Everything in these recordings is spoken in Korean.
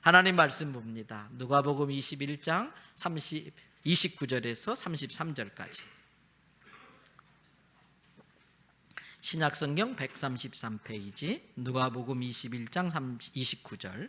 하나님 말씀 봅니다. 누가복음 21장 29절에서 33절까지. 신약성경 133페이지 누가복음 21장 29절.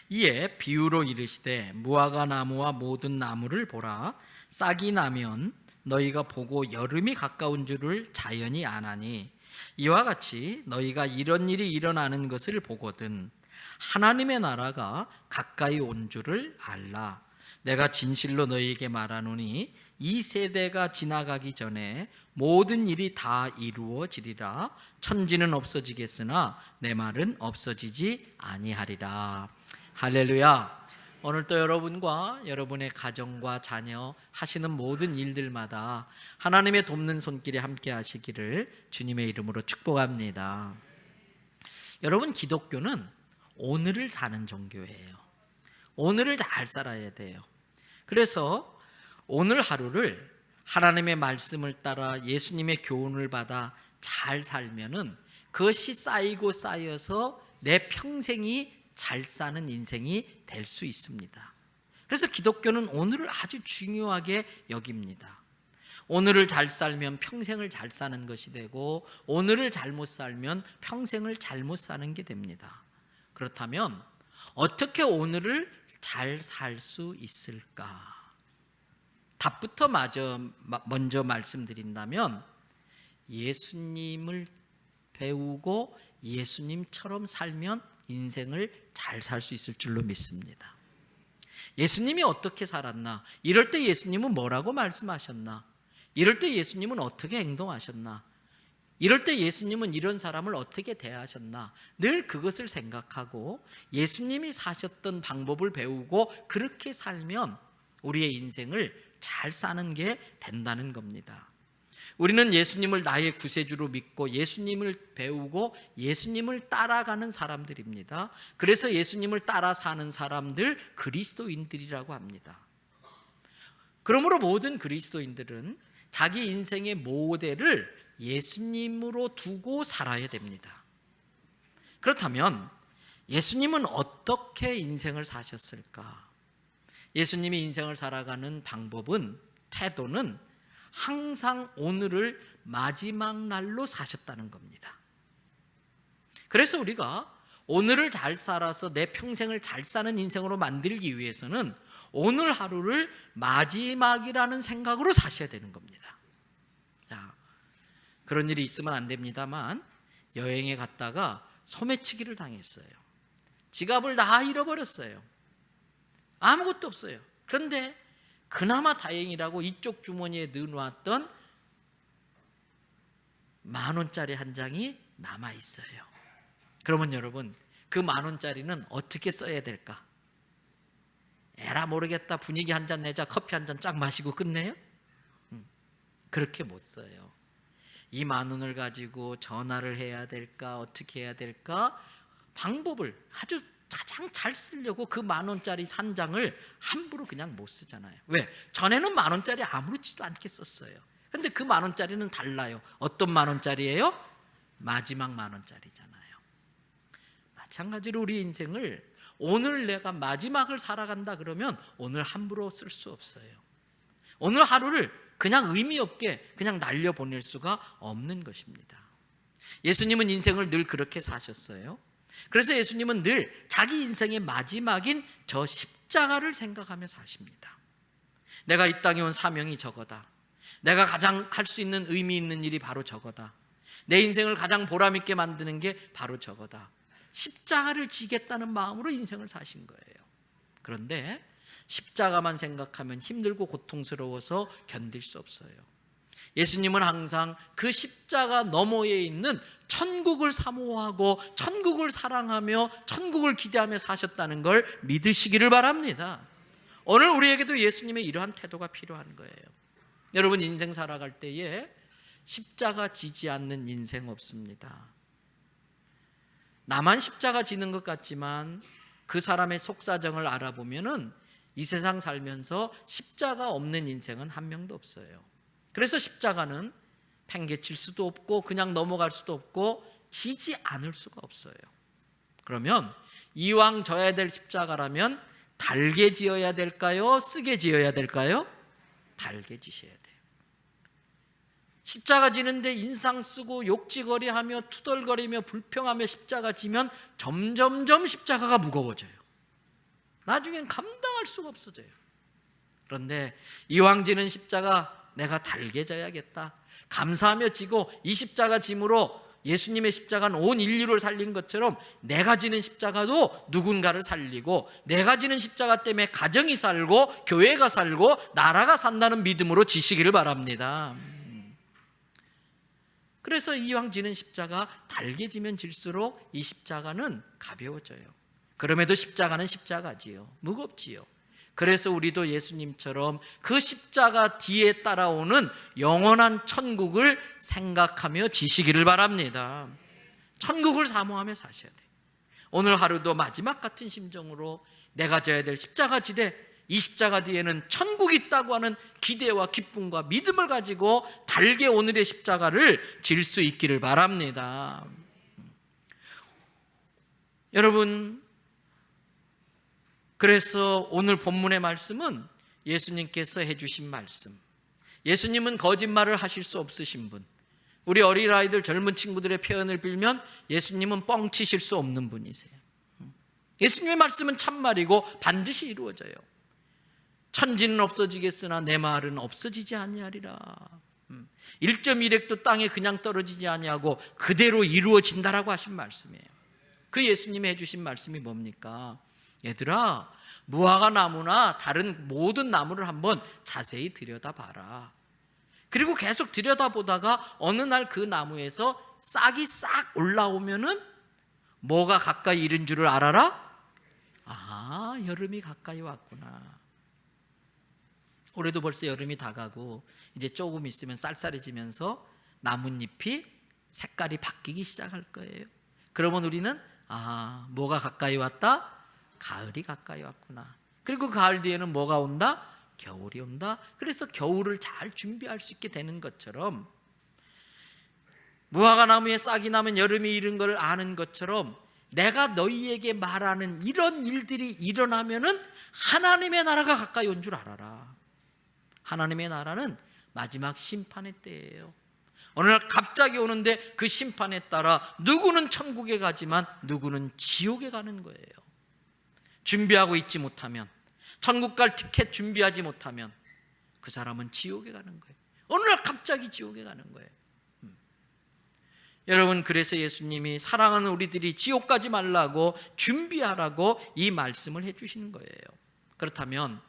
이에 비유로 이르시되 무화과 나무와 모든 나무를 보라. 싹이 나면 너희가 보고 여름이 가까운 줄을 자연히 아나니 이와 같이 너희가 이런 일이 일어나는 것을 보거든 하나님의 나라가 가까이 온 줄을 알라. 내가 진실로 너희에게 말하노니 이 세대가 지나가기 전에 모든 일이 다 이루어지리라. 천지는 없어지겠으나 내 말은 없어지지 아니하리라. 할렐루야. 오늘도 여러분과 여러분의 가정과 자녀 하시는 모든 일들마다 하나님의 돕는 손길이 함께 하시기를 주님의 이름으로 축복합니다. 여러분, 기독교는 오늘을 사는 종교예요. 오늘을 잘 살아야 돼요. 그래서 오늘 하루를 하나님의 말씀을 따라 예수님의 교훈을 받아 잘 살면은 그것이 쌓이고 쌓여서 내 평생이 잘 사는 인생이 될 수 있습니다. 그래서 기독교는 오늘을 아주 중요하게 여깁니다. 오늘을 잘 살면 평생을 잘 사는 것이 되고 오늘을 잘못 살면 평생을 잘못 사는 게 됩니다. 그렇다면 어떻게 오늘을 잘 살 수 있을까? 답부터 먼저 말씀드린다면 예수님을 배우고 예수님처럼 살면 인생을 잘 살 수 있을 줄로 믿습니다. 예수님이 어떻게 살았나? 이럴 때 예수님은 뭐라고 말씀하셨나? 이럴 때 예수님은 어떻게 행동하셨나? 이럴 때 예수님은 이런 사람을 어떻게 대하셨나? 늘 그것을 생각하고 예수님이 사셨던 방법을 배우고 그렇게 살면 우리의 인생을 잘 사는 게 된다는 겁니다. 우리는 예수님을 나의 구세주로 믿고 예수님을 배우고 예수님을 따라가는 사람들입니다. 그래서 예수님을 따라 사는 사람들 그리스도인들이라고 합니다. 그러므로 모든 그리스도인들은 자기 인생의 모델을 예수님으로 두고 살아야 됩니다. 그렇다면 예수님은 어떻게 인생을 사셨을까? 예수님이 인생을 살아가는 방법은, 태도는 항상 오늘을 마지막 날로 사셨다는 겁니다. 그래서 우리가 오늘을 잘 살아서 내 평생을 잘 사는 인생으로 만들기 위해서는 오늘 하루를 마지막이라는 생각으로 사셔야 되는 겁니다. 자, 그런 일이 있으면 안 됩니다만 여행에 갔다가 소매치기를 당했어요. 지갑을 다 잃어버렸어요. 아무것도 없어요. 그런데 그나마 다행이라고 이쪽 주머니에 넣어놨던 10,000원짜리 한 장이 남아있어요. 그러면 여러분, 그 10,000원짜리는 어떻게 써야 될까? 에라 모르겠다, 분위기 한 잔 내자, 커피 한 잔 쫙 마시고 끝내요? 그렇게 못 써요. 이 10,000원을 가지고 전화를 해야 될까, 어떻게 해야 될까? 방법을 아주 가장 잘 쓰려고 그 10,000원짜리 한 장을 함부로 그냥 못 쓰잖아요. 왜? 전에는 10,000원짜리 아무렇지도 않게 썼어요. 근데 그 10,000원짜리는 달라요. 어떤 10,000원짜리예요? 마지막 10,000원짜리잖아요. 마찬가지로 우리 인생을 오늘 내가 마지막을 살아간다 그러면 오늘 함부로 쓸 수 없어요. 오늘 하루를 그냥 의미 없게 그냥 날려보낼 수가 없는 것입니다. 예수님은 인생을 늘 그렇게 사셨어요. 그래서 예수님은 늘 자기 인생의 마지막인 저 십자가를 생각하며 사십니다. 내가 이 땅에 온 사명이 저거다. 내가 가장 할 수 있는 의미 있는 일이 바로 저거다. 내 인생을 가장 보람있게 만드는 게 바로 저거다. 십자가를 지겠다는 마음으로 인생을 사신 거예요. 그런데 십자가만 생각하면 힘들고 고통스러워서 견딜 수 없어요. 예수님은 항상 그 십자가 너머에 있는 천국을 사모하고 천국을 사랑하며 천국을 기대하며 사셨다는 걸 믿으시기를 바랍니다. 오늘 우리에게도 예수님의 이러한 태도가 필요한 거예요. 여러분, 인생 살아갈 때에 십자가 지지 않는 인생 없습니다. 나만 십자가 지는 것 같지만 그 사람의 속사정을 알아보면은 이 세상 살면서 십자가 없는 인생은 한 명도 없어요. 그래서 십자가는 팽개칠 수도 없고 그냥 넘어갈 수도 없고 지지 않을 수가 없어요. 그러면 이왕 져야 될 십자가라면 달게 지어야 될까요? 쓰게 지어야 될까요? 달게 지셔야 돼요. 십자가 지는데 인상 쓰고 욕지거리하며 투덜거리며 불평하며 십자가 지면 점점점 십자가가 무거워져요. 나중엔 감당할 수가 없어져요. 그런데 이왕 지는 십자가 내가 달게 져야겠다. 감사하며 지고 이 십자가 짐으로 예수님의 십자가는 온 인류를 살린 것처럼 내가 지는 십자가도 누군가를 살리고 내가 지는 십자가 때문에 가정이 살고 교회가 살고 나라가 산다는 믿음으로 지시기를 바랍니다. 그래서 이왕 지는 십자가 달게 지면 질수록 이 십자가는 가벼워져요. 그럼에도 십자가는 십자가지요. 무겁지요. 그래서 우리도 예수님처럼 그 십자가 뒤에 따라오는 영원한 천국을 생각하며 지시기를 바랍니다. 천국을 사모하며 사셔야 돼요. 오늘 하루도 마지막 같은 심정으로 내가 져야 될 십자가 지대, 이 십자가 뒤에는 천국이 있다고 하는 기대와 기쁨과 믿음을 가지고 달게 오늘의 십자가를 질 수 있기를 바랍니다. 여러분, 그래서 오늘 본문의 말씀은 예수님께서 해주신 말씀. 예수님은 거짓말을 하실 수 없으신 분. 우리 어린아이들 젊은 친구들의 표현을 빌면 예수님은 뻥치실 수 없는 분이세요. 예수님의 말씀은 참말이고 반드시 이루어져요. 천지는 없어지겠으나 내 말은 없어지지 아니하리라. 1.1획도 땅에 그냥 떨어지지 아니하고 그대로 이루어진다라고 하신 말씀이에요. 그 예수님이 해주신 말씀이 뭡니까? 얘들아, 무화과 나무나 다른 모든 나무를 한번 자세히 들여다봐라. 그리고 계속 들여다보다가 어느 날 그 나무에서 싹이 싹 올라오면은 뭐가 가까이 이른 줄을 알아라? 아, 여름이 가까이 왔구나. 올해도 벌써 여름이 다가고 이제 조금 있으면 쌀쌀해지면서 나뭇잎이 색깔이 바뀌기 시작할 거예요. 그러면 우리는 뭐가 가까이 왔다? 가을이 가까이 왔구나. 그리고 가을 뒤에는 뭐가 온다? 겨울이 온다. 그래서 겨울을 잘 준비할 수 있게 되는 것처럼 무화과 나무에 싹이 나면 여름이 이른 걸 아는 것처럼 내가 너희에게 말하는 이런 일들이 일어나면은 하나님의 나라가 가까이 온 줄 알아라. 하나님의 나라는 마지막 심판의 때예요. 어느 날 갑자기 오는데 그 심판에 따라 누구는 천국에 가지만 누구는 지옥에 가는 거예요. 준비하고 있지 못하면, 천국 갈 티켓 준비하지 못하면 그 사람은 지옥에 가는 거예요. 어느 날 갑자기 지옥에 가는 거예요. 여러분, 그래서 예수님이 사랑하는 우리들이 지옥 가지 말라고 준비하라고 이 말씀을 해주시는 거예요. 그렇다면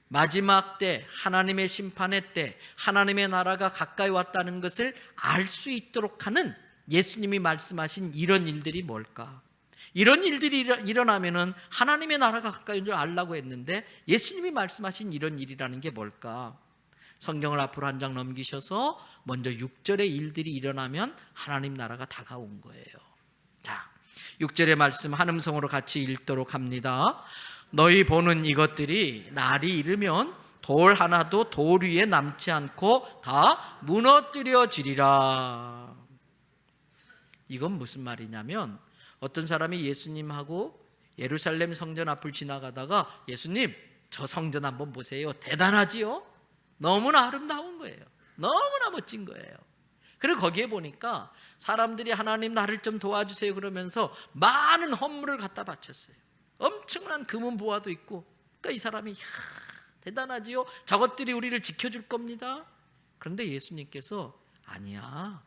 마지막 때, 하나님의 심판의 때, 하나님의 나라가 가까이 왔다는 것을 알 수 있도록 하는 예수님이 말씀하신 이런 일들이 뭘까? 이런 일들이 일어나면은 하나님의 나라가 가까이 온 줄 알라고 했는데 예수님이 말씀하신 이런 일이라는 게 뭘까? 성경을 앞으로 한 장 넘기셔서 먼저 6절의 일들이 일어나면 하나님 나라가 다가온 거예요. 자, 6절의 말씀 한음성으로 같이 읽도록 합니다. 너희 보는 이것들이 날이 이르면 돌 하나도 돌 위에 남지 않고 다 무너뜨려지리라. 이건 무슨 말이냐면 어떤 사람이 예수님하고 예루살렘 성전 앞을 지나가다가 예수님, 저 성전 한번 보세요. 대단하지요? 너무나 아름다운 거예요. 너무나 멋진 거예요. 그리고 거기에 보니까 사람들이 하나님 나를 좀 도와주세요 그러면서 많은 헌물을 갖다 바쳤어요. 엄청난 금은 보화도 있고. 그러니까 이 사람이 대단하지요? 저것들이 우리를 지켜줄 겁니다. 그런데 예수님께서 아니야.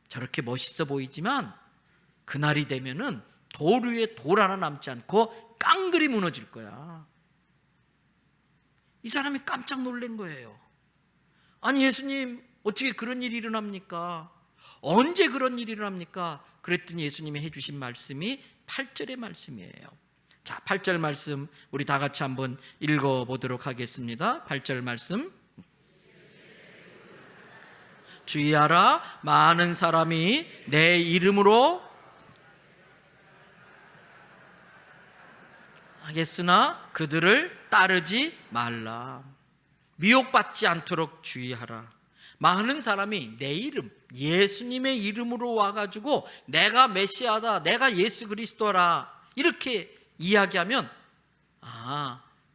저렇게 멋있어 보이지만 그날이 되면은 돌 위에 돌 하나 남지 않고 깡그리 무너질 거야. 이 사람이 깜짝 놀란 거예요. 아니 예수님, 어떻게 그런 일이 일어납니까? 언제 그런 일이 일어납니까? 그랬더니 예수님이 해주신 말씀이 8절의 말씀이에요. 자, 8절 말씀 우리 다 같이 한번 읽어보도록 하겠습니다. 8절 말씀. 주의하라, 많은 사람이 내 이름으로 하겠으나 그들을 따르지 말라. 미혹받지 않도록 주의하라. 많은 사람이 내 이름, 예수님의 이름으로 와가지고 내가 메시아다, 내가 예수 그리스도라, 이렇게 이야기하면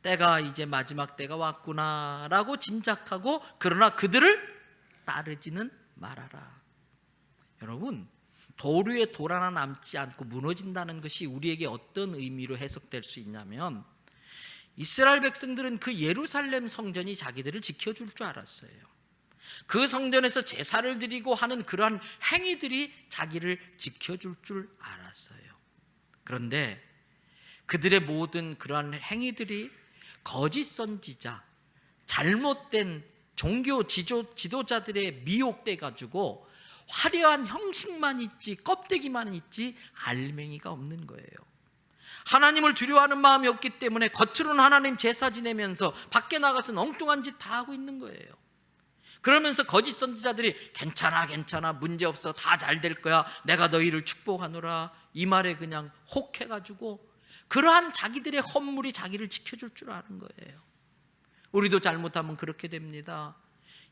때가 이제 마지막 때가 왔구나 라고 짐작하고, 그러나 그들을 따르지는 말아라. 여러분, 돌 위에 돌 하나 남지 않고 무너진다는 것이 우리에게 어떤 의미로 해석될 수 있냐면, 이스라엘 백성들은 그 예루살렘 성전이 자기들을 지켜줄 줄 알았어요. 그 성전에서 제사를 드리고 하는 그러한 행위들이 자기를 지켜줄 줄 알았어요. 그런데 그들의 모든 그러한 행위들이 거짓 선지자, 잘못된 종교 지도자들의 미혹돼 가지고 화려한 형식만 있지 껍데기만 있지 알맹이가 없는 거예요. 하나님을 두려워하는 마음이 없기 때문에 겉으로는 하나님 제사 지내면서 밖에 나가서는 엉뚱한 짓 다 하고 있는 거예요. 그러면서 거짓 선지자들이 괜찮아 문제없어 다 잘 될 거야 내가 너희를 축복하노라 이 말에 그냥 혹해가지고 그러한 자기들의 헌물이 자기를 지켜줄 줄 아는 거예요. 우리도 잘못하면 그렇게 됩니다.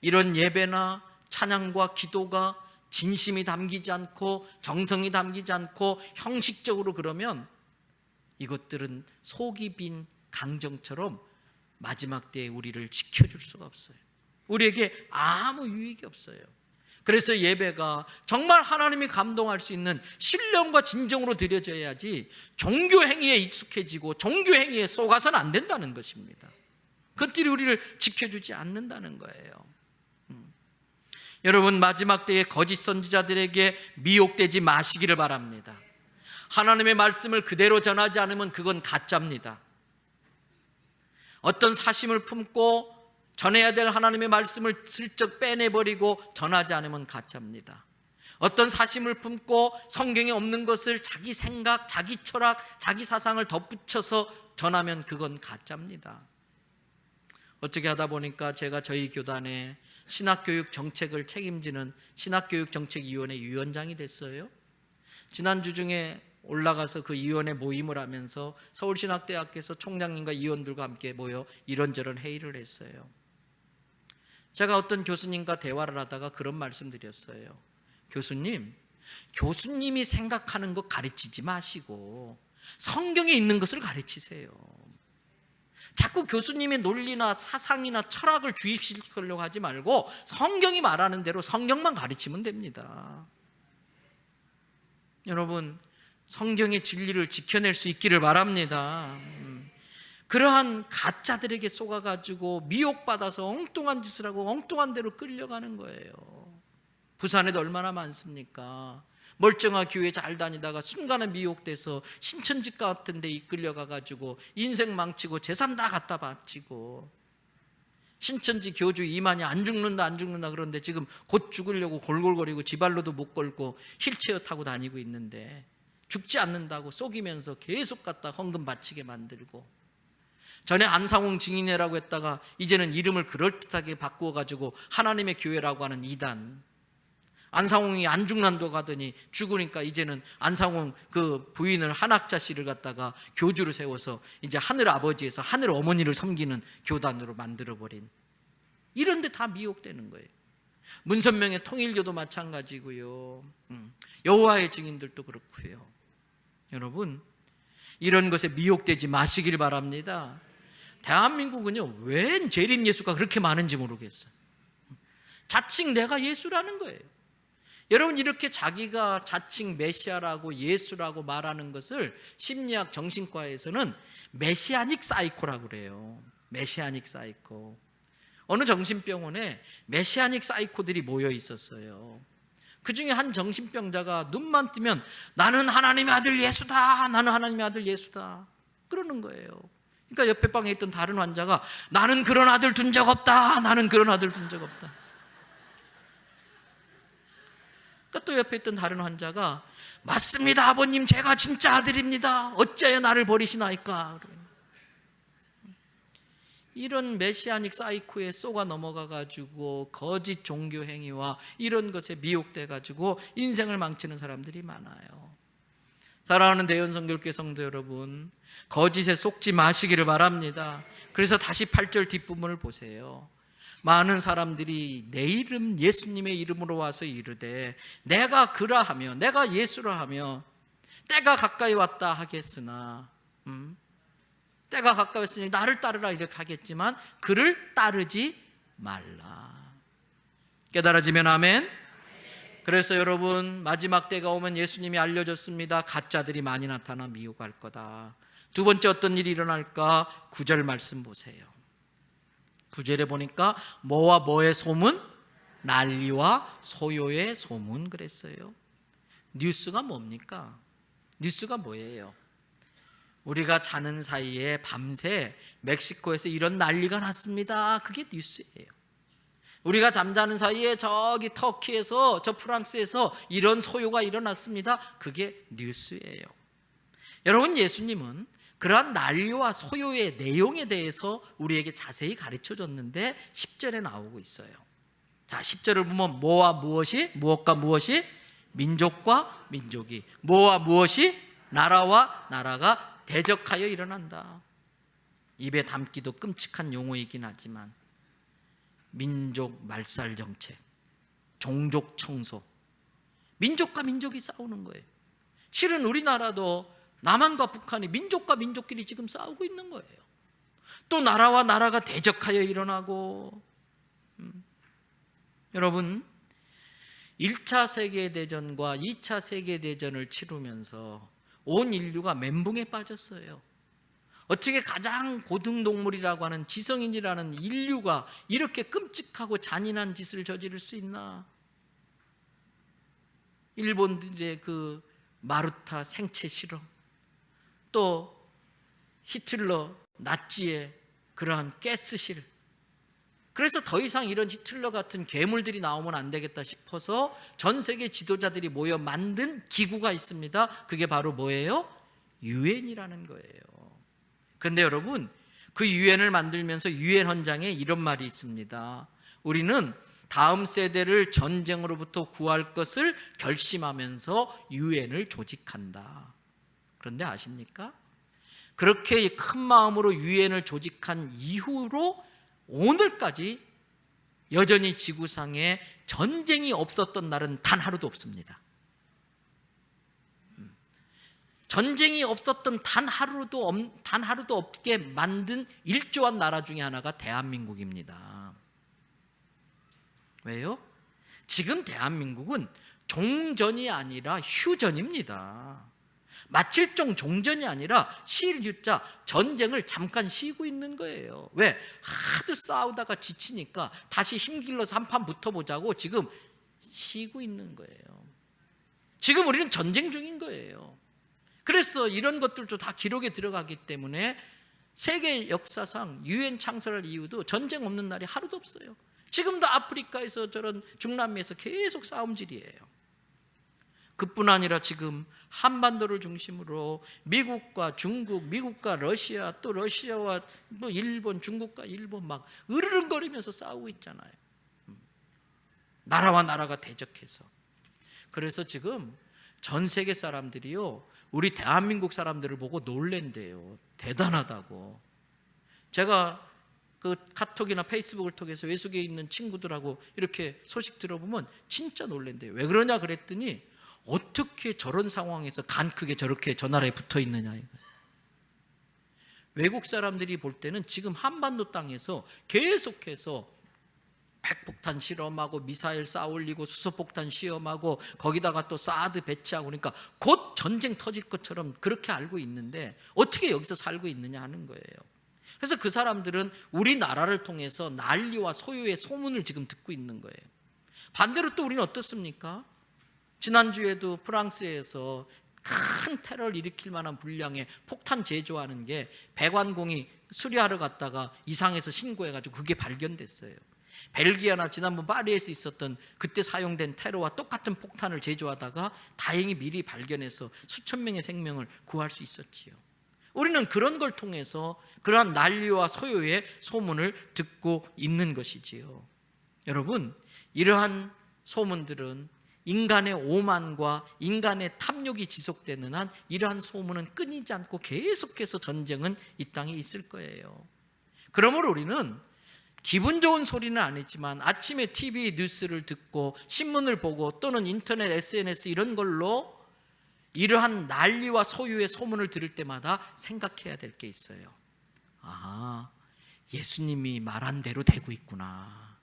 이런 예배나 찬양과 기도가 진심이 담기지 않고 정성이 담기지 않고 형식적으로 그러면 이것들은 속이 빈 강정처럼 마지막 때에 우리를 지켜줄 수가 없어요. 우리에게 아무 유익이 없어요. 그래서 예배가 정말 하나님이 감동할 수 있는 신령과 진정으로 드려져야지 종교 행위에 익숙해지고 종교 행위에 속아서는 안 된다는 것입니다. 그것들이 우리를 지켜주지 않는다는 거예요. 여러분, 마지막 때에 거짓 선지자들에게 미혹되지 마시기를 바랍니다. 하나님의 말씀을 그대로 전하지 않으면 그건 가짜입니다. 어떤 사심을 품고 전해야 될 하나님의 말씀을 슬쩍 빼내버리고 전하지 않으면 가짜입니다. 어떤 사심을 품고 성경에 없는 것을 자기 생각, 자기 철학, 자기 사상을 덧붙여서 전하면 그건 가짜입니다. 어떻게 하다 보니까 제가 저희 교단에 신학교육 정책을 책임지는 신학교육정책위원회 위원장이 됐어요. 지난주 중에 올라가서 그 위원회 모임을 하면서 서울신학대학교에서 총장님과 위원들과 함께 모여 이런저런 회의를 했어요. 제가 어떤 교수님과 대화를 하다가 그런 말씀 드렸어요. 교수님이 생각하는 것 가르치지 마시고 성경에 있는 것을 가르치세요. 자꾸 교수님의 논리나 사상이나 철학을 주입시키려고 하지 말고 성경이 말하는 대로 성경만 가르치면 됩니다. 여러분, 성경의 진리를 지켜낼 수 있기를 바랍니다. 그러한 가짜들에게 속아가지고 미혹받아서 엉뚱한 짓을 하고 엉뚱한 대로 끌려가는 거예요. 부산에도 얼마나 많습니까? 멀쩡한 교회 잘 다니다가 순간에 미혹돼서 신천지 같은 데 이끌려가가지고 인생 망치고 재산 다 갖다 바치고, 신천지 교주 이만희 안 죽는다 그러는데 지금 곧 죽으려고 골골거리고 지발로도 못 걸고 휠체어 타고 다니고 있는데 죽지 않는다고 속이면서 계속 갖다 헌금 바치게 만들고, 전에 안상홍 증인회라고 했다가 이제는 이름을 그럴듯하게 바꾸어가지고 하나님의 교회라고 하는 이단, 안상홍이 안 죽는다고 가더니 죽으니까 이제는 안상홍 그 부인을 한학자 씨를 갖다가 교주로 세워서 이제 하늘 아버지에서 하늘 어머니를 섬기는 교단으로 만들어버린, 이런 데 다 미혹되는 거예요. 문선명의 통일교도 마찬가지고요. 여호와의 증인들도 그렇고요. 여러분, 이런 것에 미혹되지 마시길 바랍니다. 대한민국은요, 왜 재림 예수가 그렇게 많은지 모르겠어요. 자칭 내가 예수라는 거예요. 여러분, 이렇게 자기가 자칭 메시아라고 예수라고 말하는 것을 심리학 정신과에서는 메시아닉 사이코라고 그래요. 메시아닉 사이코. 어느 정신병원에 메시아닉 사이코들이 모여 있었어요. 그 중에 한 정신병자가 눈만 뜨면 나는 하나님의 아들 예수다, 나는 하나님의 아들 예수다 그러는 거예요. 그러니까 옆에 방에 있던 다른 환자가 나는 그런 아들 둔 적 없다, 나는 그런 아들 둔 적 없다. 그러니까 또 옆에 있던 다른 환자가 맞습니다 아버님, 제가 진짜 아들입니다, 어찌하여 나를 버리시나이까. 이런 메시아닉 사이코에 쏘가 넘어가가지고 거짓 종교 행위와 이런 것에 미혹돼가지고 인생을 망치는 사람들이 많아요. 사랑하는 대연성결교회 성도 여러분, 거짓에 속지 마시기를 바랍니다. 그래서 다시 8절 뒷부분을 보세요. 많은 사람들이 내 이름 예수님의 이름으로 와서 이르되 내가 그라하며 내가 예수라 하며 때가 가까이 왔다 하겠으나 때가 가까이 왔으니 나를 따르라 이렇게 하겠지만 그를 따르지 말라. 깨달아지면 아멘. 그래서 여러분, 마지막 때가 오면 예수님이 알려줬습니다. 가짜들이 많이 나타나 미혹할 거다. 두 번째 어떤 일이 일어날까? 9절 말씀 보세요. 9절에 보니까 뭐와 뭐의 소문? 난리와 소요의 소문 그랬어요. 뉴스가 뭡니까? 뉴스가 뭐예요? 우리가 자는 사이에 밤새 멕시코에서 이런 난리가 났습니다. 그게 뉴스예요. 우리가 잠자는 사이에 저기 터키에서, 저 프랑스에서 이런 소요가 일어났습니다. 그게 뉴스예요. 여러분, 예수님은 그러한 난리와 소요의 내용에 대해서 우리에게 자세히 가르쳐 줬는데 10절에 나오고 있어요. 자, 10절을 보면 뭐와 무엇이, 무엇과 무엇이, 민족과 민족이, 뭐와 무엇이, 나라와 나라가 대적하여 일어난다. 입에 담기도 끔찍한 용어이긴 하지만 민족 말살 정책, 종족 청소, 민족과 민족이 싸우는 거예요. 실은 우리나라도 남한과 북한이 민족과 민족끼리 지금 싸우고 있는 거예요. 또 나라와 나라가 대적하여 일어나고. 여러분, 1차 세계대전과 2차 세계대전을 치르면서 온 인류가 멘붕에 빠졌어요. 어떻게 가장 고등동물이라고 하는 지성인이라는 인류가 이렇게 끔찍하고 잔인한 짓을 저지를 수 있나? 일본들의 그 마루타 생체 실험, 또 히틀러 나치의 그러한 가스실. 그래서 더 이상 이런 히틀러 같은 괴물들이 나오면 안 되겠다 싶어서 전 세계 지도자들이 모여 만든 기구가 있습니다. 그게 바로 뭐예요? 유엔이라는 거예요. 그런데 여러분, 그 유엔을 만들면서 유엔 헌장에 이런 말이 있습니다. 우리는 다음 세대를 전쟁으로부터 구할 것을 결심하면서 유엔을 조직한다. 그런데 아십니까? 그렇게 큰 마음으로 유엔을 조직한 이후로 오늘까지 여전히 지구상에 전쟁이 없었던 날은 단 하루도 없습니다. 전쟁이 없었던 단 하루도 없게 만든 일조한 나라 중에 하나가 대한민국입니다. 왜요? 지금 대한민국은 종전이 아니라 휴전입니다. 마칠종 종전이 아니라 실휴자 전쟁을 잠깐 쉬고 있는 거예요. 왜? 하도 싸우다가 지치니까 다시 힘길러서 한판 붙어보자고 지금 쉬고 있는 거예요. 지금 우리는 전쟁 중인 거예요. 그래서 이런 것들도 다 기록에 들어가기 때문에 세계 역사상 유엔 창설할 이유도 전쟁 없는 날이 하루도 없어요. 지금도 아프리카에서 저런 중남미에서 계속 싸움질이에요. 그뿐 아니라 지금 한반도를 중심으로 미국과 중국, 미국과 러시아, 또 러시아와 또 일본, 중국과 일본 막 으르렁거리면서 싸우고 있잖아요. 나라와 나라가 대적해서. 그래서 지금 전 세계 사람들이요, 우리 대한민국 사람들을 보고 놀랜대요. 대단하다고. 제가 그 카톡이나 페이스북을 통해서 외국에 있는 친구들하고 이렇게 소식 들어보면 진짜 놀랜대요. 왜 그러냐 그랬더니 어떻게 저런 상황에서 간 크게 저렇게 저 나라에 붙어 있느냐. 외국 사람들이 볼 때는 지금 한반도 땅에서 계속해서 핵폭탄 실험하고 미사일 쏴 올리고 수소폭탄 시험하고 거기다가 또 사드 배치하고 그러니까 곧 전쟁 터질 것처럼 그렇게 알고 있는데 어떻게 여기서 살고 있느냐 하는 거예요. 그래서 그 사람들은 우리나라를 통해서 난리와 소요의 소문을 지금 듣고 있는 거예요. 반대로 또 우리는 어떻습니까? 지난주에도 프랑스에서 큰 테러를 일으킬 만한 분량의 폭탄 제조하는 게 배관공이 수리하러 갔다가 이상해서 신고해가지고 그게 발견됐어요. 벨기에나 지난번 파리에서 있었던 그때 사용된 테러와 똑같은 폭탄을 제조하다가 다행히 미리 발견해서 수천 명의 생명을 구할 수 있었지요. 우리는 그런 걸 통해서 그러한 난리와 소요의 소문을 듣고 있는 것이지요. 여러분, 이러한 소문들은 인간의 오만과 인간의 탐욕이 지속되는 한 이러한 소문은 끊이지 않고 계속해서 전쟁은 이 땅에 있을 거예요. 그러므로 우리는 기분 좋은 소리는 아니지만 아침에 TV 뉴스를 듣고 신문을 보고 또는 인터넷, SNS 이런 걸로 이러한 난리와 소유의 소문을 들을 때마다 생각해야 될 게 있어요. 아, 예수님이 말한 대로 되고 있구나.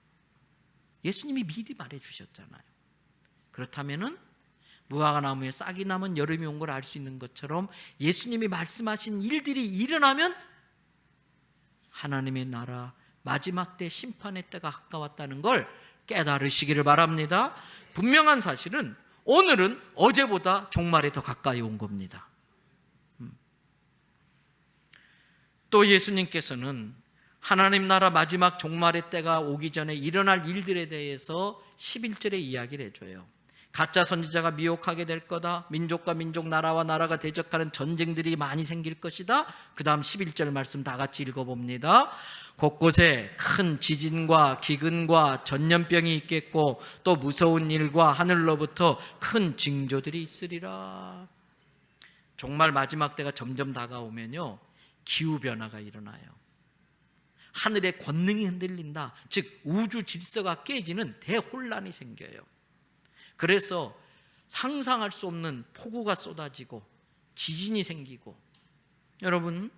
예수님이 미리 말해 주셨잖아요. 그렇다면은 무화과 나무에 싹이 나면 여름이 온 걸 알 수 있는 것처럼 예수님이 말씀하신 일들이 일어나면 하나님의 나라 마지막 때 심판의 때가 가까웠다는 걸 깨달으시기를 바랍니다. 분명한 사실은 오늘은 어제보다 종말에 더 가까이 온 겁니다. 또 예수님께서는 하나님 나라 마지막 종말의 때가 오기 전에 일어날 일들에 대해서 11절에 이야기를 해줘요. 가짜 선지자가 미혹하게 될 거다. 민족과 민족, 나라와 나라가 대적하는 전쟁들이 많이 생길 것이다. 그 다음 11절 말씀 다 같이 읽어봅니다. 곳곳에 큰 지진과 기근과 전염병이 있겠고 또 무서운 일과 하늘로부터 큰 징조들이 있으리라. 정말 마지막 때가 점점 다가오면요, 기후변화가 일어나요. 하늘의 권능이 흔들린다. 즉 우주 질서가 깨지는 대혼란이 생겨요. 그래서 상상할 수 없는 폭우가 쏟아지고 지진이 생기고, 여러분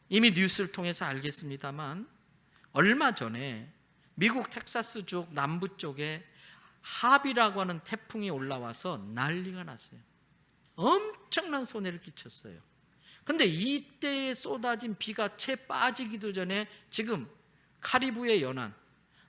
이미 뉴스를 통해서 알겠습니다만 얼마 전에 미국 텍사스주 남부 쪽에 하비라고 하는 태풍이 올라와서 난리가 났어요. 엄청난 손해를 끼쳤어요. 근데 이때에 쏟아진 비가 채 빠지기도 전에 지금 카리브해 연안,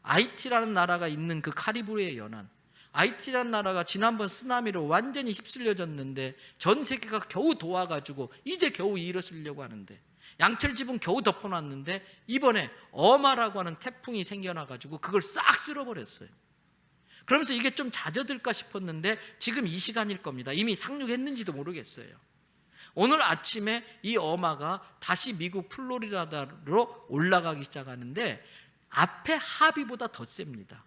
아이티라는 나라가 있는 그 카리브해 연안, 아이티라는 나라가 지난번 쓰나미로 완전히 휩쓸려졌는데 전 세계가 겨우 도와가지고 이제 겨우 일어서려고 하는데, 양철집은 겨우 덮어놨는데 이번에 어마라고 하는 태풍이 생겨나가지고 그걸 싹 쓸어버렸어요. 그러면서 이게 좀 잦아들까 싶었는데 지금 이 시간일 겁니다. 이미 상륙했는지도 모르겠어요. 오늘 아침에 이 어마가 다시 미국 플로리다로 올라가기 시작하는데 앞에 하비보다 더 셉니다.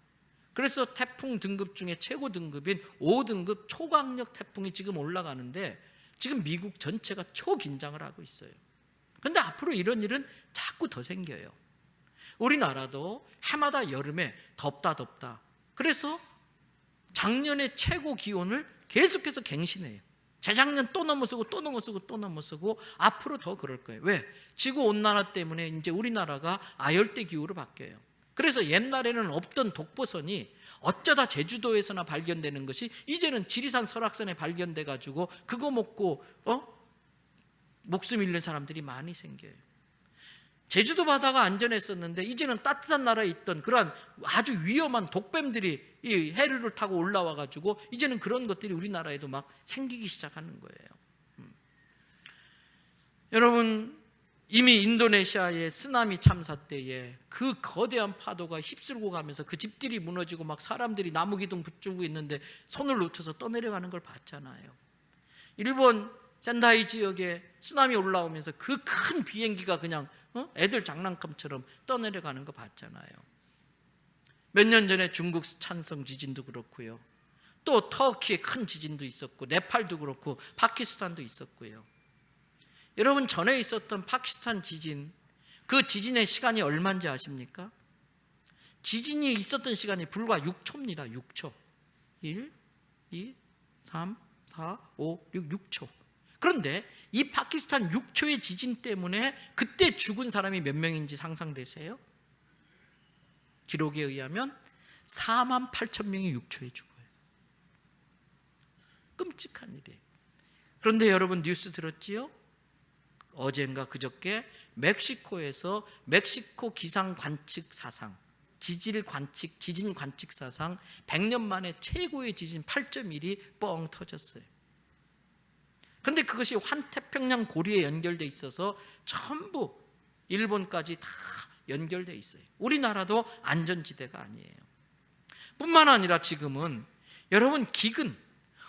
그래서 태풍 등급 중에 최고 등급인 5등급 초강력 태풍이 지금 올라가는데 지금 미국 전체가 초긴장을 하고 있어요. 그런데 앞으로 이런 일은 자꾸 더 생겨요. 우리나라도 해마다 여름에 덥다. 그래서 작년에 최고 기온을 계속해서 갱신해요. 재작년 또 넘어서고 앞으로 더 그럴 거예요. 왜? 지구온난화 때문에 이제 우리나라가 아열대 기후로 바뀌어요. 그래서 옛날에는 없던 독보선이 어쩌다 제주도에서나 발견되는 것이 이제는 지리산 설악산에 발견돼 가지고 그거 먹고 목숨 잃는 사람들이 많이 생겨요. 제주도 바다가 안전했었는데 이제는 따뜻한 나라에 있던 그러한 아주 위험한 독뱀들이 이 해류를 타고 올라와 가지고 이제는 그런 것들이 우리나라에도 막 생기기 시작하는 거예요. 여러분, 이미 인도네시아의 쓰나미 참사 때에 그 거대한 파도가 휩쓸고 가면서 그 집들이 무너지고 막 사람들이 나무 기둥 붙들고 있는데 손을 놓쳐서 떠내려가는 걸 봤잖아요. 일본 센다이 지역에 쓰나미 올라오면서 그 큰 비행기가 그냥 애들 장난감처럼 떠내려가는 거 봤잖아요. 몇 년 전에 중국 찬성 지진도 그렇고요. 또 터키의 큰 지진도 있었고, 네팔도 그렇고, 파키스탄도 있었고요. 여러분, 전에 있었던 파키스탄 지진, 그 지진의 시간이 얼마인지 아십니까? 지진이 있었던 시간이 불과 6초입니다. 6초. 1, 2, 3, 4, 5, 6초. 그런데 이 파키스탄 6초의 지진 때문에 그때 죽은 사람이 몇 명인지 상상되세요? 기록에 의하면 4만 8천 명이 6초에 죽어요. 끔찍한 일이에요. 그런데 여러분 뉴스 들었지요? 어젠가 그저께 멕시코에서 멕시코 기상 관측 사상, 지진 관측 사상 100년 만에 최고의 지진 8.1이 뻥 터졌어요. 그런데 그것이 환태평양 고리에 연결돼 있어서 전부 일본까지 다 연결돼 있어요. 우리나라도 안전지대가 아니에요. 뿐만 아니라 지금은 여러분 기근,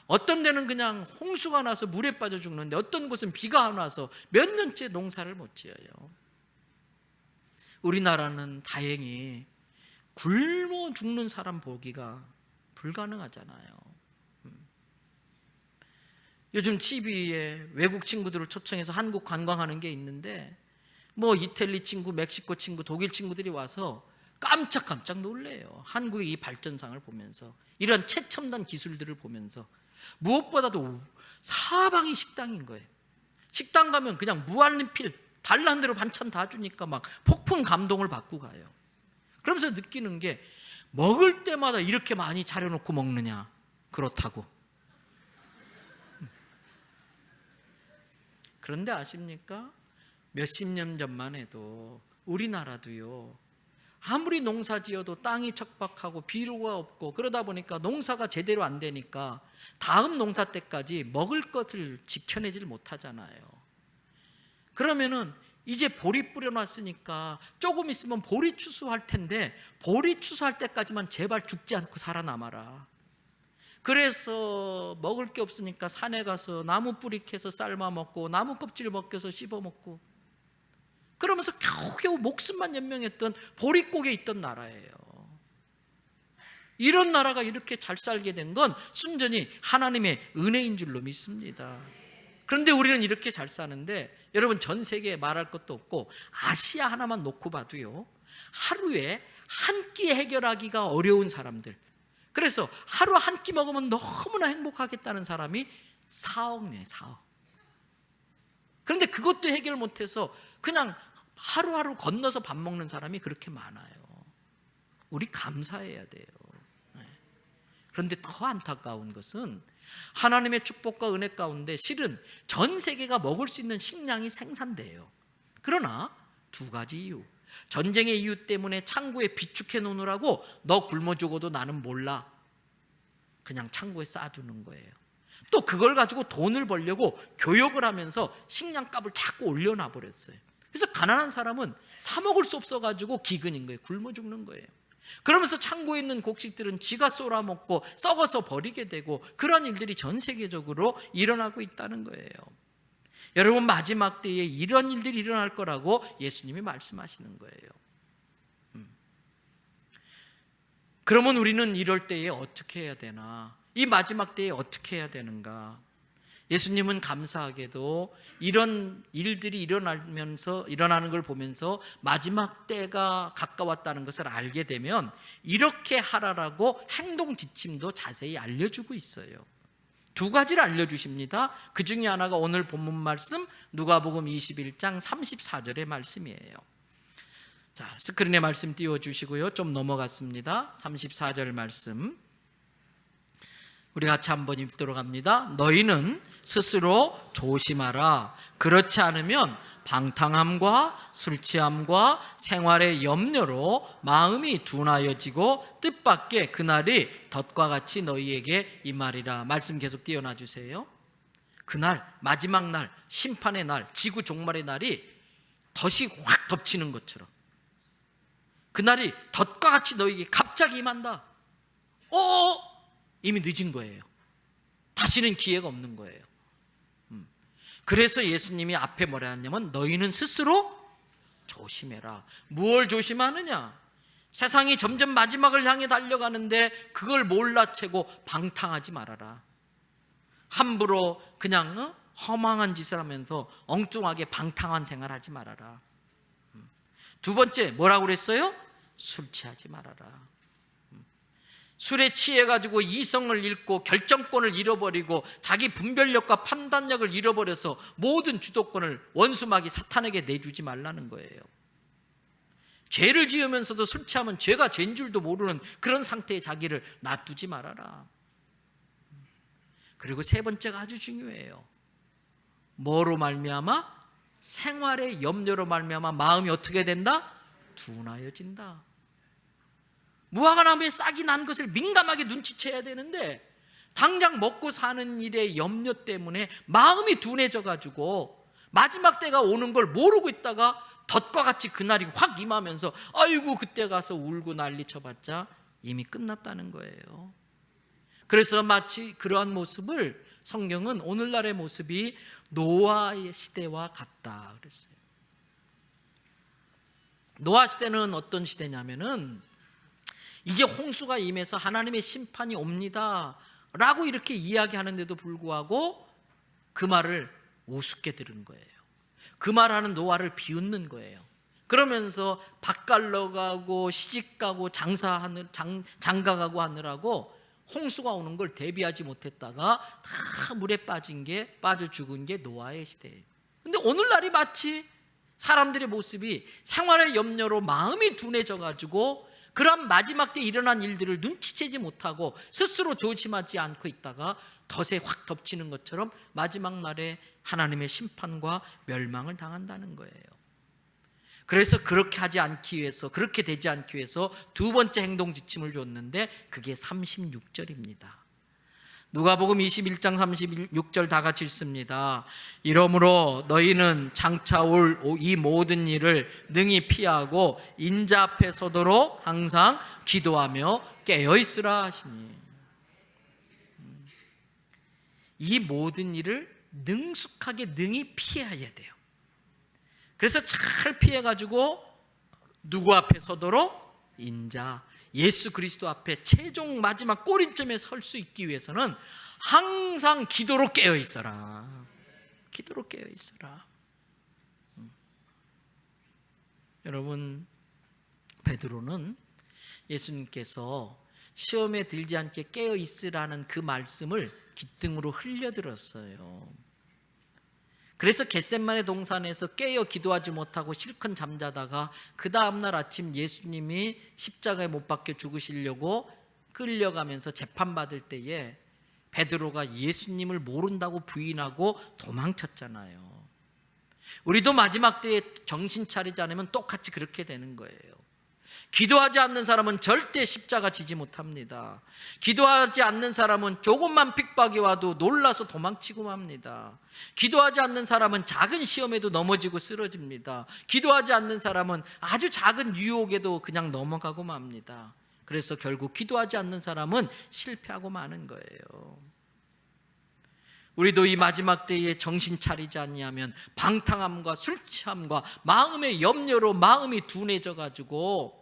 어떤 데는 그냥 홍수가 나서 물에 빠져 죽는데 어떤 곳은 비가 안 와서 몇 년째 농사를 못 지어요. 우리나라는 다행히 굶어 죽는 사람 보기가 불가능하잖아요. 요즘 TV에 외국 친구들을 초청해서 한국 관광하는 게 있는데 뭐 이태리 친구, 멕시코 친구, 독일 친구들이 와서 깜짝 놀래요. 한국의 이 발전상을 보면서, 이런 최첨단 기술들을 보면서. 무엇보다도 사방이 식당인 거예요. 식당 가면 그냥 무한리필 달라는 대로 반찬 다 주니까 막 폭풍 감동을 받고 가요. 그러면서 느끼는 게 먹을 때마다 이렇게 많이 차려놓고 먹느냐? 그렇다고. 그런데 아십니까? 몇십 년 전만 해도 우리나라도요, 아무리 농사 지어도 땅이 척박하고 비료가 없고 그러다 보니까 농사가 제대로 안 되니까 다음 농사 때까지 먹을 것을 지켜내질 못하잖아요. 그러면은 이제 보리 뿌려놨으니까 조금 있으면 보리 추수할 텐데 보리 추수할 때까지만 제발 죽지 않고 살아남아라. 그래서 먹을 게 없으니까 산에 가서 나무 뿌리 캐서 삶아 먹고 나무 껍질 벗겨서 씹어 먹고 그러면서 겨우겨우 목숨만 연명했던 보릿고개 있던 나라예요. 이런 나라가 이렇게 잘 살게 된 건 순전히 하나님의 은혜인 줄로 믿습니다. 그런데 우리는 이렇게 잘 사는데 여러분, 전 세계에 말할 것도 없고 아시아 하나만 놓고 봐도요, 하루에 한 끼 해결하기가 어려운 사람들, 그래서 하루 한 끼 먹으면 너무나 행복하겠다는 사람이 4억네, 4억. 그런데 그것도 해결 못해서 그냥 하루하루 건너서 밥 먹는 사람이 그렇게 많아요. 우리 감사해야 돼요. 그런데 더 안타까운 것은 하나님의 축복과 은혜 가운데 실은 전 세계가 먹을 수 있는 식량이 생산돼요. 그러나 두 가지 이유, 전쟁의 이유 때문에 창고에 비축해 놓으라고 너 굶어 죽어도 나는 몰라, 그냥 창고에 쌓아두는 거예요. 또 그걸 가지고 돈을 벌려고 교역을 하면서 식량값을 자꾸 올려놔 버렸어요. 그래서 가난한 사람은 사 먹을 수 없어가지고 기근인 거예요. 굶어 죽는 거예요. 그러면서 창고에 있는 곡식들은 지가 쏟아 먹고 썩어서 버리게 되고 그런 일들이 전 세계적으로 일어나고 있다는 거예요. 여러분, 마지막 때에 이런 일들이 일어날 거라고 예수님이 말씀하시는 거예요. 그러면 우리는 이럴 때에 어떻게 해야 되나? 이 마지막 때에 어떻게 해야 되는가? 예수님은 감사하게도 이런 일들이 일어나는 걸 보면서 마지막 때가 가까웠다는 것을 알게 되면 이렇게 하라라고 행동 지침도 자세히 알려주고 있어요. 두 가지를 알려주십니다. 그 중에 하나가 오늘 본문 말씀 누가복음 21장 34절의 말씀이에요. 자, 스크린에 말씀 띄워주시고요, 좀 넘어갔습니다. 34절 말씀 우리 같이 한번 읽도록 합니다. 너희는 스스로 조심하라. 그렇지 않으면 방탕함과 술취함과 생활의 염려로 마음이 둔하여지고 뜻밖의 그날이 덫과 같이 너희에게 임하리라. 말씀 계속 띄워놔 주세요. 그날, 마지막 날, 심판의 날, 지구 종말의 날이 덫이 확 덮치는 것처럼 그날이 덫과 같이 너희에게 갑자기 임한다. 이미 늦은 거예요. 다시는 기회가 없는 거예요. 그래서 예수님이 앞에 뭐라 했냐면 너희는 스스로 조심해라. 무엇을 조심하느냐? 세상이 점점 마지막을 향해 달려가는데 그걸 몰라채고 방탕하지 말아라. 함부로 그냥 허망한 짓을 하면서 엉뚱하게 방탕한 생활하지 말아라. 두 번째 뭐라고 그랬어요? 술 취하지 말아라. 술에 취해가지고 이성을 잃고 결정권을 잃어버리고 자기 분별력과 판단력을 잃어버려서 모든 주도권을 원수마귀 사탄에게 내주지 말라는 거예요. 죄를 지으면서도 술 취하면 죄가 죄인 줄도 모르는 그런 상태에 자기를 놔두지 말아라. 그리고 세 번째가 아주 중요해요. 뭐로 말미암아? 생활의 염려로 말미암아 마음이 어떻게 된다? 둔하여진다. 무화과나무에 싹이 난 것을 민감하게 눈치채야 되는데 당장 먹고 사는 일의 염려 때문에 마음이 둔해져 가지고 마지막 때가 오는 걸 모르고 있다가 덫과 같이 그날이 확 임하면서 아이고 그때 가서 울고 난리 쳐봤자 이미 끝났다는 거예요. 그래서 마치 그러한 모습을 성경은 오늘날의 모습이 노아의 시대와 같다 그랬어요. 노아 시대는 어떤 시대냐면은 이제 홍수가 임해서 하나님의 심판이 옵니다 라고 이렇게 이야기하는데도 불구하고 그 말을 우습게 들은 거예요. 그 말하는 노아를 비웃는 거예요. 그러면서 밭갈러 가고 시집 가고 장가가고 하느라고 홍수가 오는 걸 대비하지 못했다가 다 물에 빠져 죽은 게 노아의 시대예요. 근데 오늘날이 마치 사람들의 모습이 생활의 염려로 마음이 둔해져 가지고 그런 마지막 때 일어난 일들을 눈치채지 못하고 스스로 조심하지 않고 있다가 덫에 확 덮치는 것처럼 마지막 날에 하나님의 심판과 멸망을 당한다는 거예요. 그래서 그렇게 되지 않기 위해서 두 번째 행동 지침을 줬는데 그게 36절입니다. 누가복음 21장 36절 다 같이 읽습니다. 이러므로 너희는 장차 올 이 모든 일을 능히 피하고 인자 앞에 서도록 항상 기도하며 깨어 있으라 하시니. 이 모든 일을 능숙하게 능히 피해야 돼요. 그래서 잘 피해가지고 누구 앞에 서도록? 인자, 예수 그리스도 앞에 최종 마지막 꼬리점에 설 수 있기 위해서는 항상 기도로 깨어 있어라. 기도로 깨어 있어라. 여러분, 베드로는 예수님께서 시험에 들지 않게 깨어 있으라는 그 말씀을 깃등으로 흘려들었어요. 그래서 겟셋마네 동산에서 깨어 기도하지 못하고 실컷 잠자다가 그 다음날 아침 예수님이 십자가에 못 박혀 죽으시려고 끌려가면서 재판받을 때에 베드로가 예수님을 모른다고 부인하고 도망쳤잖아요. 우리도 마지막 때에 정신 차리지 않으면 똑같이 그렇게 되는 거예요. 기도하지 않는 사람은 절대 십자가 지지 못합니다. 기도하지 않는 사람은 조금만 핍박이 와도 놀라서 도망치고 맙니다. 기도하지 않는 사람은 작은 시험에도 넘어지고 쓰러집니다. 기도하지 않는 사람은 아주 작은 유혹에도 그냥 넘어가고 맙니다. 그래서 결국 기도하지 않는 사람은 실패하고 마는 거예요. 우리도 이 마지막 때에 정신 차리지 않냐면 방탕함과 술 취함과 마음의 염려로 마음이 둔해져 가지고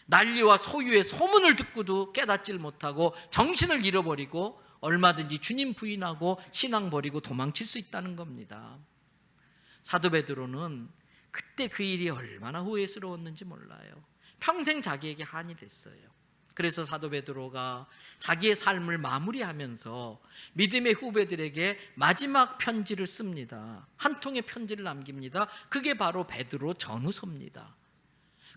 난리와 소유의 소문을 듣고도 깨닫지를 못하고 정신을 잃어버리고 얼마든지 주님 부인하고 신앙 버리고 도망칠 수 있다는 겁니다. 사도 베드로는 그때 그 일이 얼마나 후회스러웠는지 몰라요. 평생 자기에게 한이 됐어요. 그래서 사도 베드로가 자기의 삶을 마무리하면서 믿음의 후배들에게 마지막 편지를 씁니다. 한 통의 편지를 남깁니다. 그게 바로 베드로 전후서입니다.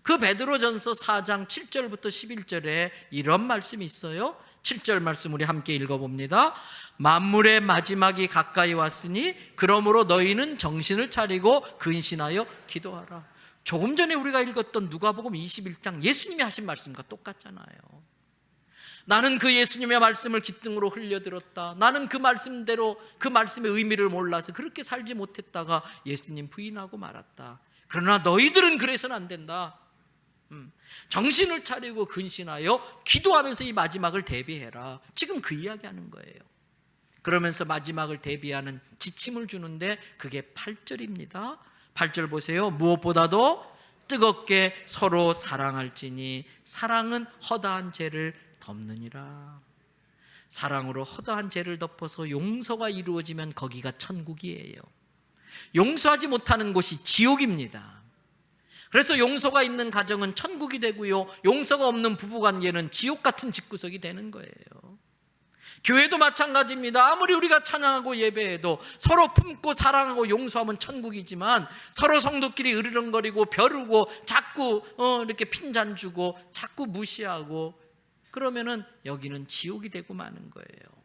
그 베드로전서 4장 7절부터 11절에 이런 말씀이 있어요. 7절 말씀 우리 함께 읽어봅니다. 만물의 마지막이 가까이 왔으니 그러므로 너희는 정신을 차리고 근신하여 기도하라. 조금 전에 우리가 읽었던 누가복음 21장 예수님이 하신 말씀과 똑같잖아요. 나는 그 예수님의 말씀을 깃등으로 흘려들었다. 나는 그 말씀대로 그 말씀의 의미를 몰라서 그렇게 살지 못했다가 예수님 부인하고 말았다. 그러나 너희들은 그래서는 안 된다. 정신을 차리고 근신하여 기도하면서 이 마지막을 대비해라. 지금 그 이야기하는 거예요. 그러면서 마지막을 대비하는 지침을 주는데 그게 8절입니다. 8절 보세요. 무엇보다도 뜨겁게 서로 사랑할지니 사랑은 허다한 죄를 덮느니라. 사랑으로 허다한 죄를 덮어서 용서가 이루어지면 거기가 천국이에요. 용서하지 못하는 곳이 지옥입니다. 그래서 용서가 있는 가정은 천국이 되고요, 용서가 없는 부부관계는 지옥 같은 집구석이 되는 거예요. 교회도 마찬가지입니다. 아무리 우리가 찬양하고 예배해도 서로 품고 사랑하고 용서하면 천국이지만 서로 성도끼리 으르렁거리고 벼르고 자꾸 이렇게 핀잔 주고 자꾸 무시하고 그러면은 여기는 지옥이 되고 마는 거예요.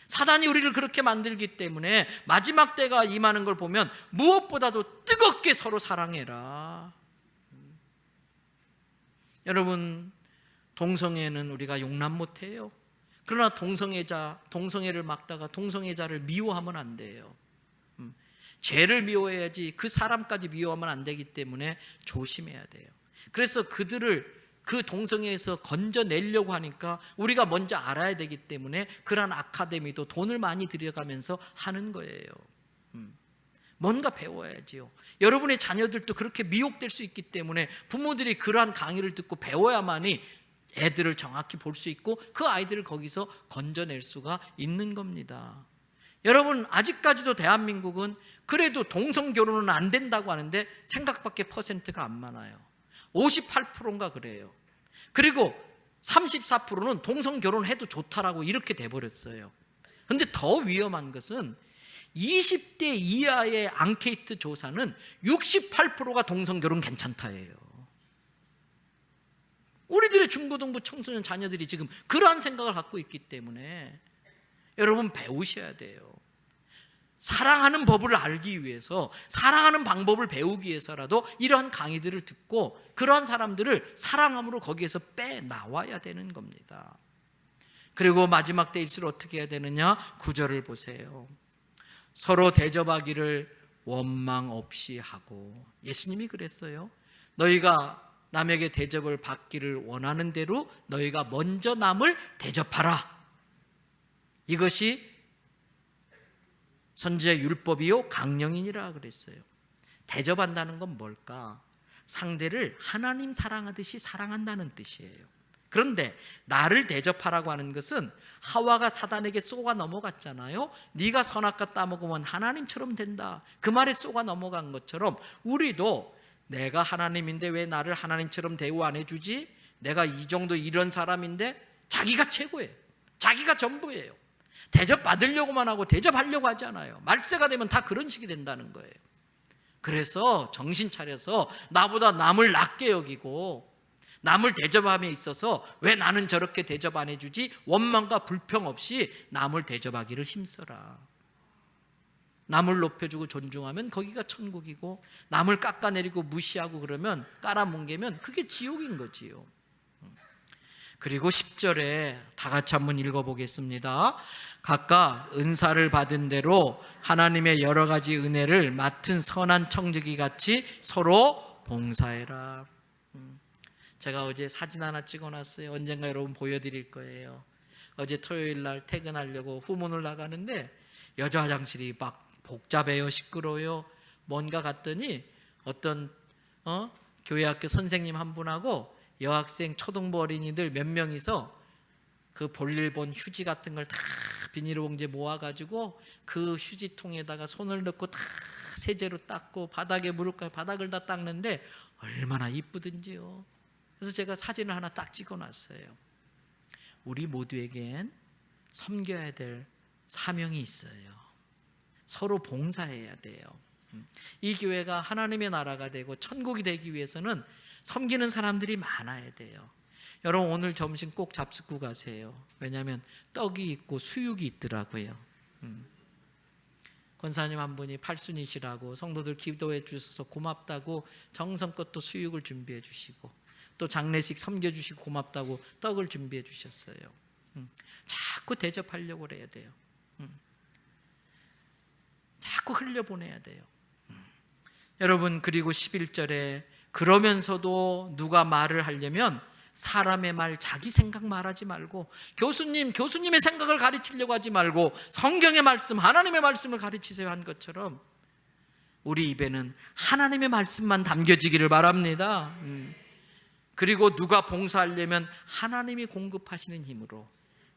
사단이 우리를 그렇게 만들기 때문에 마지막 때가 임하는 걸 보면 무엇보다도 뜨겁게 서로 사랑해라. 여러분, 동성애는 우리가 용납 못해요. 그러나 동성애를 막다가 동성애자를 미워하면 안 돼요. 죄를 미워해야지 그 사람까지 미워하면 안 되기 때문에 조심해야 돼요. 그래서 그들을 그 동성애에서 건져내려고 하니까 우리가 먼저 알아야 되기 때문에 그러한 아카데미도 돈을 많이 들여가면서 하는 거예요. 뭔가 배워야지요. 여러분의 자녀들도 그렇게 미혹될 수 있기 때문에 부모들이 그러한 강의를 듣고 배워야만이 애들을 정확히 볼 수 있고 그 아이들을 거기서 건져낼 수가 있는 겁니다. 여러분, 아직까지도 대한민국은 그래도 동성 결혼은 안 된다고 하는데 생각밖에 퍼센트가 안 많아요. 58%인가 그래요. 그리고 34%는 동성 결혼해도 좋다라고 이렇게 돼버렸어요. 그런데 더 위험한 것은 20대 이하의 앙케이트 조사는 68%가 동성 결혼 괜찮다예요. 우리들의 중고등부 청소년 자녀들이 지금 그러한 생각을 갖고 있기 때문에 여러분 배우셔야 돼요. 사랑하는 법을 알기 위해서, 사랑하는 방법을 배우기 위해서라도 이러한 강의들을 듣고 그러한 사람들을 사랑함으로 거기에서 빼나와야 되는 겁니다. 그리고 마지막 때일수록 어떻게 해야 되느냐? 9절을 보세요. 서로 대접하기를 원망 없이 하고. 예수님이 그랬어요. 너희가 남에게 대접을 받기를 원하는 대로 너희가 먼저 남을 대접하라. 이것이 선지자 율법이요 강령이니라 그랬어요. 대접한다는 건 뭘까? 상대를 하나님 사랑하듯이 사랑한다는 뜻이에요. 그런데 나를 대접하라고 하는 것은 하와가 사단에게 쏘가 넘어갔잖아요. 네가 선악과 따먹으면 하나님처럼 된다. 그 말에 쏘가 넘어간 것처럼 우리도 내가 하나님인데 왜 나를 하나님처럼 대우 안 해주지? 내가 이 정도 이런 사람인데 자기가 최고예요. 자기가 전부예요. 대접받으려고만 하고 대접하려고 하지 않아요. 말세가 되면 다 그런 식이 된다는 거예요. 그래서 정신 차려서 나보다 남을 낮게 여기고 남을 대접함에 있어서 왜 나는 저렇게 대접 안 해주지? 원망과 불평 없이 남을 대접하기를 힘써라. 남을 높여주고 존중하면 거기가 천국이고 남을 깎아내리고 무시하고 그러면 깔아뭉개면 그게 지옥인 거지요. 그리고 10절에 다 같이 한번 읽어보겠습니다. 각각 은사를 받은 대로 하나님의 여러 가지 은혜를 맡은 선한 청지기 같이 서로 봉사해라. 제가 어제 사진 하나 찍어놨어요. 언젠가 여러분 보여드릴 거예요. 어제 토요일 날 퇴근하려고 후문을 나가는데 여자 화장실이 막 복잡해요. 시끄러워요. 뭔가 갔더니 어떤 교회 학교 선생님 한 분하고 여학생 초등부 어린이들 몇 명이서 그 볼일 본 휴지 같은 걸 다 비닐봉지에 모아가지고 그 휴지통에다가 손을 넣고 다 세제로 닦고 바닥에 무릎까지 바닥을 다 닦는데 얼마나 이쁘든지요. 그래서 제가 사진을 하나 딱 찍어놨어요. 우리 모두에겐 섬겨야 될 사명이 있어요. 서로 봉사해야 돼요. 이 교회가 하나님의 나라가 되고 천국이 되기 위해서는 섬기는 사람들이 많아야 돼요. 여러분 오늘 점심 꼭 잡숫고 가세요. 왜냐하면 떡이 있고 수육이 있더라고요. 권사님 한 분이 팔순이시라고 성도들 기도해 주셔서 고맙다고 정성껏 또 수육을 준비해 주시고 또 장례식 섬겨주시고 고맙다고 떡을 준비해 주셨어요. 자꾸 대접하려고 그래야 돼요. 자꾸 흘려보내야 돼요. 여러분 그리고 11절에 그러면서도 누가 말을 하려면 사람의 말 자기 생각 말하지 말고 교수님의 생각을 가르치려고 하지 말고 성경의 말씀 하나님의 말씀을 가르치세요 한 것처럼 우리 입에는 하나님의 말씀만 담겨지기를 바랍니다. 그리고 누가 봉사하려면 하나님이 공급하시는 힘으로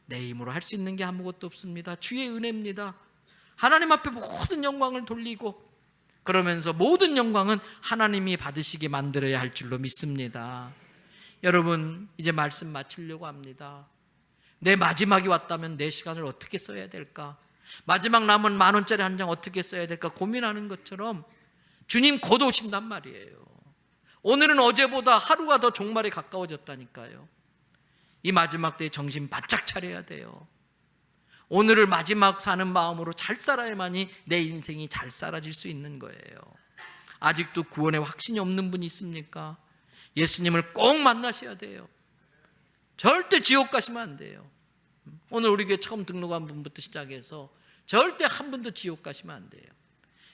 내 힘으로 할 수 있는 게 아무것도 없습니다. 주의 은혜입니다. 하나님 앞에 모든 영광을 돌리고 그러면서 모든 영광은 하나님이 받으시게 만들어야 할 줄로 믿습니다. 여러분 이제 말씀 마치려고 합니다. 내 마지막이 왔다면 내 시간을 어떻게 써야 될까? 마지막 남은 10,000원짜리 한 장 어떻게 써야 될까 고민하는 것처럼 주님 곧 오신단 말이에요. 오늘은 어제보다 하루가 더 종말에 가까워졌다니까요. 이 마지막 때에 정신 바짝 차려야 돼요. 오늘을 마지막 사는 마음으로 잘 살아야만이 내 인생이 잘 살아질 수 있는 거예요. 아직도 구원에 확신이 없는 분이 있습니까? 예수님을 꼭 만나셔야 돼요. 절대 지옥 가시면 안 돼요. 오늘 우리 교회 처음 등록한 분부터 시작해서 절대 한 분도 지옥 가시면 안 돼요.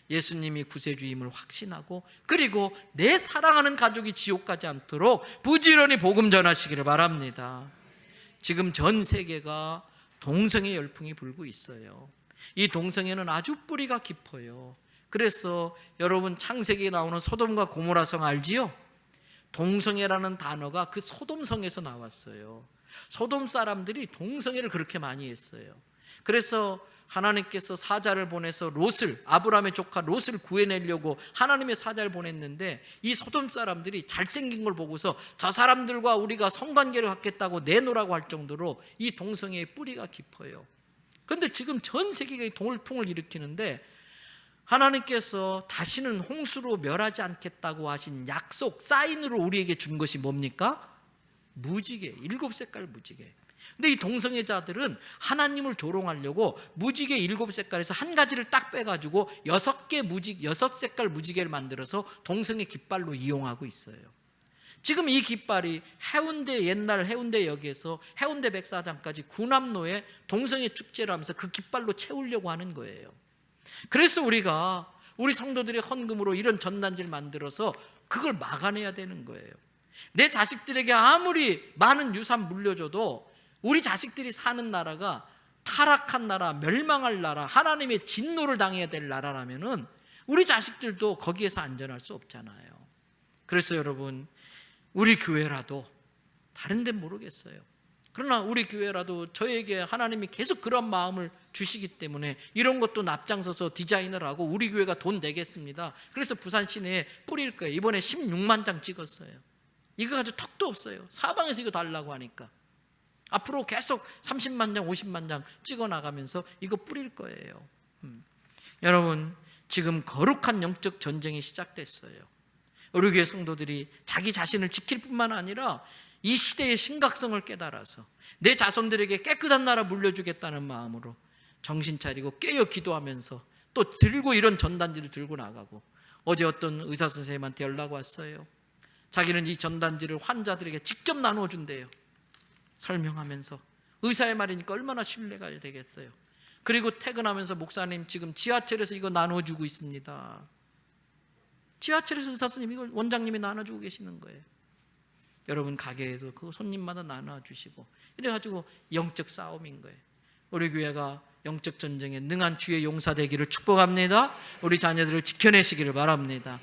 예수님이 구세주임을 확신하고 그리고 내 사랑하는 가족이 지옥 가지 않도록 부지런히 복음 전하시기를 바랍니다. 지금 전 세계가 동성애 열풍이 불고 있어요. 이 동성애는 아주 뿌리가 깊어요. 그래서 여러분 창세기에 나오는 소돔과 고모라성 알지요? 동성애라는 단어가 그 소돔성에서 나왔어요. 소돔 사람들이 동성애를 그렇게 많이 했어요. 그래서 하나님께서 사자를 보내서 롯을, 아브라함의 조카 롯을 구해내려고 하나님의 사자를 보냈는데 이 소돔 사람들이 잘생긴 걸 보고서 저 사람들과 우리가 성관계를 갖겠다고 내놓으라고 할 정도로 이 동성애의 뿌리가 깊어요. 그런데 지금 전 세계가 동일풍을 일으키는데 하나님께서 다시는 홍수로 멸하지 않겠다고 하신 약속, 사인으로 우리에게 준 것이 뭡니까? 무지개, 7색깔 무지개. 근데 이 동성애자들은 하나님을 조롱하려고 무지개 7색깔에서 한 가지를 딱 빼가지고 6색깔 무지개를 만들어서 동성애 깃발로 이용하고 있어요. 지금 이 깃발이 해운대, 옛날 해운대역에서 해운대 백사장까지 군함로에 동성애 축제를 하면서 그 깃발로 채우려고 하는 거예요. 그래서 우리가 우리 성도들의 헌금으로 이런 전단지를 만들어서 그걸 막아내야 되는 거예요. 내 자식들에게 아무리 많은 유산 물려줘도 우리 자식들이 사는 나라가 타락한 나라, 멸망할 나라, 하나님의 진노를 당해야 될 나라라면은 우리 자식들도 거기에서 안전할 수 없잖아요. 그래서 여러분, 우리 교회라도 다른 데는 모르겠어요. 그러나 우리 교회라도 저에게 하나님이 계속 그런 마음을 주시기 때문에 이런 것도 납장서서 디자인을 하고 우리 교회가 돈 내겠습니다. 그래서 부산 시내에 뿌릴 거예요. 이번에 16만 장 찍었어요. 이거 가지고 턱도 없어요. 사방에서 이거 달라고 하니까. 앞으로 계속 30만 장, 50만 장 찍어 나가면서 이거 뿌릴 거예요. 여러분, 지금 거룩한 영적 전쟁이 시작됐어요. 우리 교회 성도들이 자기 자신을 지킬 뿐만 아니라 이 시대의 심각성을 깨달아서 내 자손들에게 깨끗한 나라 물려주겠다는 마음으로 정신 차리고 깨어 기도하면서 또 들고 이런 전단지를 들고 나가고, 어제 어떤 의사 선생님한테 연락 왔어요. 자기는 이 전단지를 환자들에게 직접 나누어 준대요. 설명하면서. 의사의 말이니까 얼마나 신뢰가 되겠어요. 그리고 퇴근하면서 목사님 지금 지하철에서 이거 나눠주고 있습니다. 지하철에서 의사 선생님 이걸 원장님이 나눠주고 계시는 거예요. 여러분 가게에도 그 손님마다 나눠주시고 이래가지고 영적 싸움인 거예요. 우리 교회가 영적 전쟁에 능한 주의 용사 되기를 축복합니다. 우리 자녀들을 지켜내시기를 바랍니다.